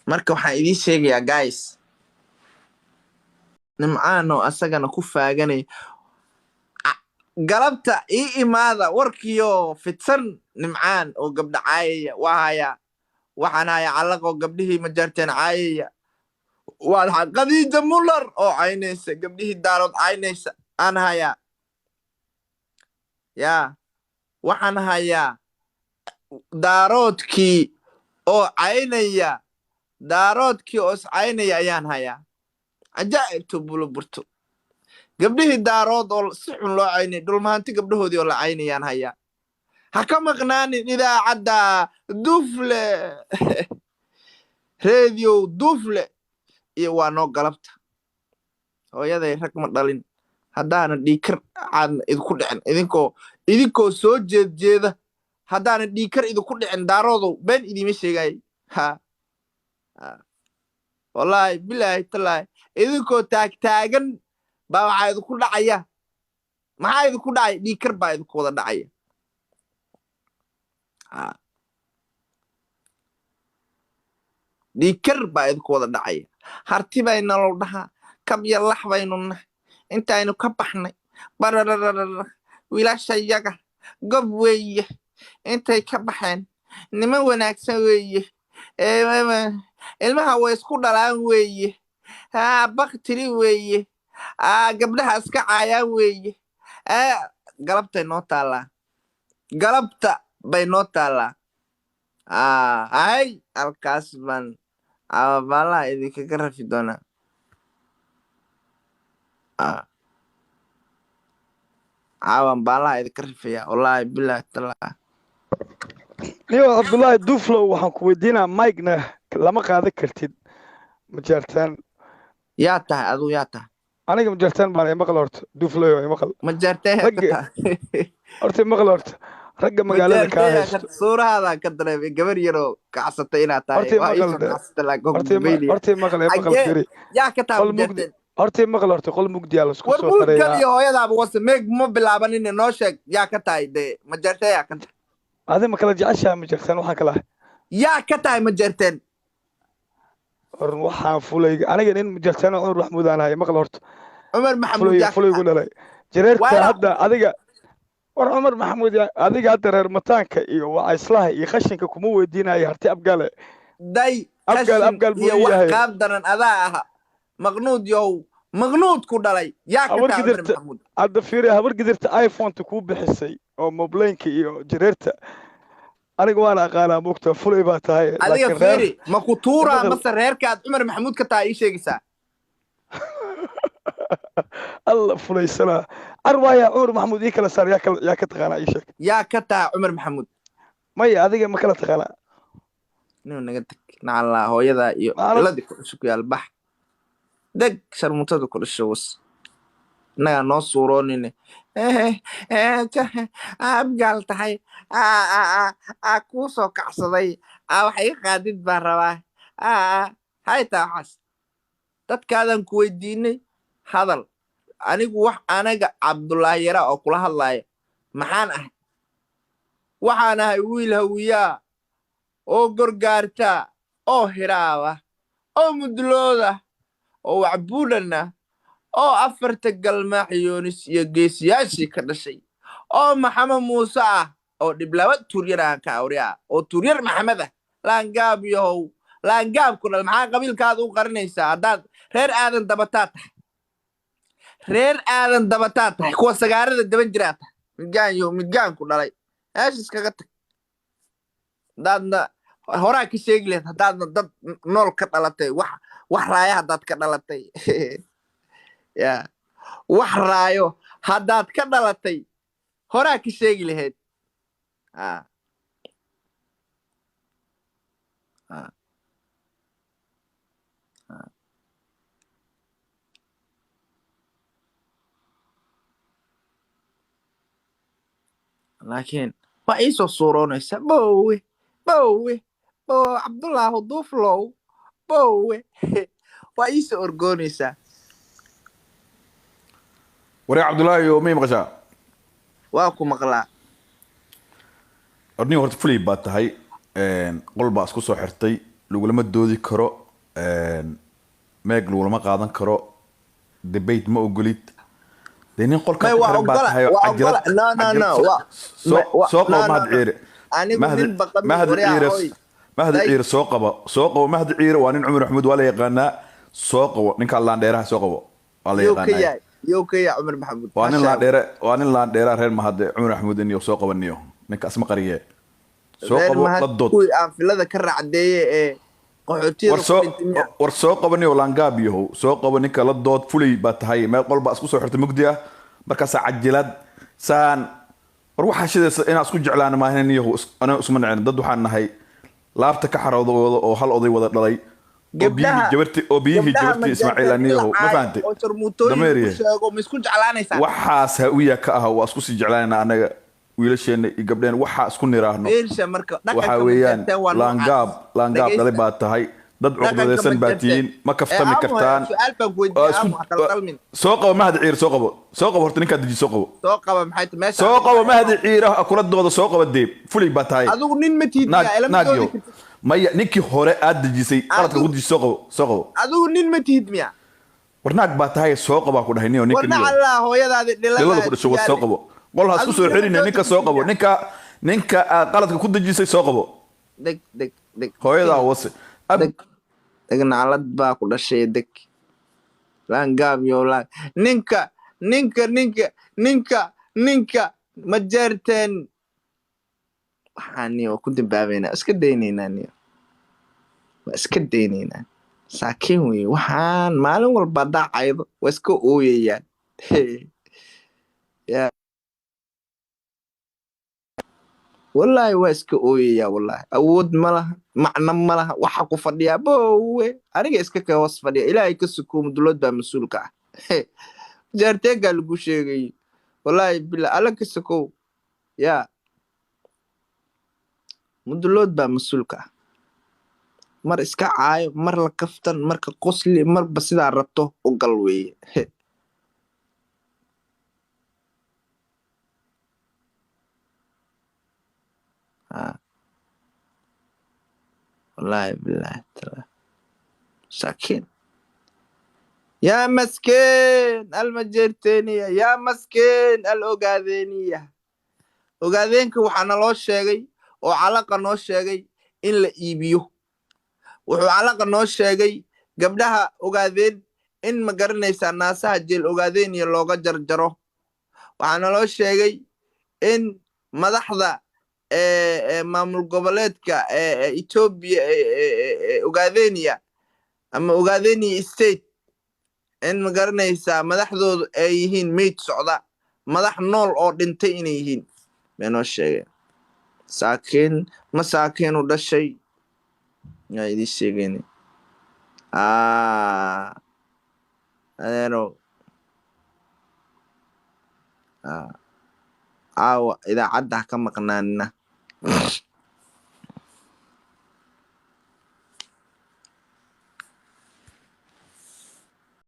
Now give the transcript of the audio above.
marka waxaan idiin sheegayaa guys nimcaano asagana ku faaganay galabta ii imaada warkiyo fidsan nimcaan oo gabdha caayaya waa hayaa waxaan hayaa calaqoo gabdhihii majarteen caayaya waa Khadiija Muller oo caynaysa gabdhihii daarood caynaysa aan hayaa yaa waxaan hayaa daaroodkii oo caynaya daaroodkii oo iscaynaya ayaan hayaa cajaa'ibtu buluburto gabdhihii daarood oo si xun loo caynay dhulmaanti gabdhahoodii oo la caynayaan hayaa ha ka maqnaanin idaacadda dufle radio dufle iyo waa noo galabta hooyaday rag ma dhalin haddaana dhiikar caadna idinku dhicin idinkoo soo jeeda haddaana dhiikar idinku dhicin daaroodow been idiima sheegayay ha wallaahi bilaahi tallaahi idinkoo taagtaagan baa waxaa idinku dhacaya maxaa idinku dhacaya dhiikar baa idinku wada dhacaya dhiikar baa idinku wada dhacaya harti bayna loo dhahaa kab iyo lax baynu nahay intaynu ka baxnay barararara wiilashayaga gob weeye intay ka baxeen niman wanaagsan weeye ilmaha way isku dhalaan weeye baktiri weeye gabdhaha iska caayaan weeye galabtay noo taallaa galabta bay noo taallaa hay halkaas baan baalaha idinkaga rafi doonaa caawan baalaha idinka rifaya wallaahi bilaahi tallaahi niyo Cabdullaahi Duflo waxaan ku weydiinaa mike-na lama qaadan kartid majartaan yaa tahay aduu yaa tahay aniga majartaan baan maqal horta Duflo ay maqal majartaan horta maqal horta ragga magaalada ka haysto suurahada ka dareemay gabar yaroo kacsatay inaad tahay horta maqal firi yaa ka tahay horta qol mugdi la isku soo xareeyaa war iyo hooyadaaba wasa meeg ma bilaaban in noo sheeg yaa ka tahay de majartaan yaa ka tahay هذا ما كلا جعشها مجرتين وحنا كلا يا كتاي مجرتين وحنا فولي أنا جنين مجرتين عمر محمود أنا هاي مقلورت عمر محمود فولي يقول لي جريت هذا هذيك عمر محمود هذيك هذا رمتانك وعيسلاه يخشنك كمو الدين هاي هرتي أبقاله داي أبقال وقاب درن أذاها مغنود يو مغنود كودالي يا كتاي عمر محمود هذا فيري هبر قدرت آيفون تكون بحسي oo mooblaynka iyo jireerta aniga waan aqaanaa mugta fulay baa tahay adiga fiiri ma ku tuura mase reerkaad Umar Maxamuud ka tahay ii sheegaysaa alla fulaysana arwaaya Umar Maxamuud ii kala saar yaa ka taqaanaa ii sheeg yaa ka tahay Umar Maxamuud maya adiga ma kala taqaanaa inuu naga tag nacala hooyada iyo ladii ku cusub yaal bax dag sharmuutada ku dhasho was naga noo suuroonine abgaal tahay kuu soo kacsaday waxay qaadid baan rabaa haytaa waxaas dadkaadan ku weydiinay hadal anigu wax anaga Cabdullaahi yara oo kula hadlaayo maxaan ahay waxaan ahay wiil hawiyaa oo gorgaarta oo hiraaba oo mudlooda oo wacbuulana oo afarta galmaax yoonis iyo geesiyaashii ka dhashay oo maxamed muuse ah oo dhiblaba tuuryar aan ka awriya oo tuuryar maxamed ah laangaab yahow laangaab ku dhal maxaa qabiilkaada u qarinaysaa haddaad reer aadan dabataa tahay reer aadan dabataa tahay kuwa sagaarada daban jiraa tahay midgaan ku dhalay meesha iskaga tag haddaadna horaa ka sheegi lahayd haddaadna dad nool ka dhalatay wax raaya haddaad ka dhalatay ya wax raayo haddaad ka dhalatay horaa ka sheegi lahayd laakiin waa ii soo suuroonaysa bowe Cabdullaahi Duflow bowe waa ii soo orgoonaysaa وري عبد الله يومي مقشا واكو مقلا أرني هرت فلي بات هاي qol baa isku soo xirtay lagulama doodi karo meeg lagulama qaadan karo debate ma ogolid dee nin qolka ku xiran baa tahay soo qabo mahad ciire mahdi ciire soo qabo mahdi ciire waa nin cumar maxamuud waa la yaqaanaa soo qabo ninka laandheeraha soo qabo waa la yaqaanaa cumar maxamuud waa nin laandheera reer mahad cumar maxamuud inuu soo qabaniyo ninkaas ma qariyee soo qabo la dood aan filada ka raacdeeye ee qaxootiyada war soo qabaniyo laangaab yahow soo qabo ninka la dood fulay baa tahay meel qol baa isku soo xirtay mugdi ah markaasaa cajilad saan war waxaa shideesa inaan isku jeclaana maahan yahow anaa isma nacin dad waxaan nahay laabta ka xarowdooda oo hal oday wada dhalay oo biyihii jabartii ismaaciil aniyahow ma fahantay waxaas ha uyaa ka ah waa isku sii jeclaanayna anaga wiilasheena iyo gabdheen waxaa isku niraahno waxaa weeyaan laangaab dhalay baa tahay dad cuqdadaysan baa tihiin ma kaftami kartaan soo qabo mahdi ciire soo qabo horta ninkaa deji soo qabo mahdi ciire kula dooda soo qabo deeb fulay baa tahay naagyo maya ninkii hore aad dejisay qaladka ku deji soo qabo adigu nin ma tihid miya war naag baa tahay soo qabaa ku dhahay niyo ninka ku dhasho soo qabo qol haas ku soo xirina ninka soo qabo ninka qaladka ku dejisay soo qabo hooyadaa wase naclad baa ku dhashay deg laangaab yo ninka ma jeerteen waxaan ku dambaabaynaa iska daynaynaa niyo waa iska daynaynaa saakiin weye waxaan maalin walba daacaydo waa iska ooyayaan wallaahi waa iska ooyayaa wallaahi awood ma laha macno ma laha waxa ku fadhiyaa bowe aniga iska ka hoos fadhiya ilaahay ka suko mudulad baa mas-uulka ah jaarteegaa lagu sheegayay wallaahi bila alla ka sukow yaa mudulood baa mas-uulka ah mar iska caayo mar la kaftan marka qosli marba sidaa rabto u gal weeye والله بالله ترى ساكين يا مسكين المجرتينية يا مسكين الأوغاذينية أوغاذينك وحنا لو شيغي وعلاقة نو شيغي إن لا إيبيو وعلاقة نو شيغي قبلها أوغاذين إن ما قرنيسا ناسها جيل أوغاذينية لوغا جرجرو وحنا لو شيغي إن مدحضة maamul goboleedka Ethiopia Ogaadenia ama Ogaadenia state in ma garanaysaa madaxdoodu ay yihiin meyd socda madax nool oo dhintay inay yihiin meeno sheegay saakiin masaakiin u dhashay ay idin sheegeen adeero idaacadda ka maqnaanina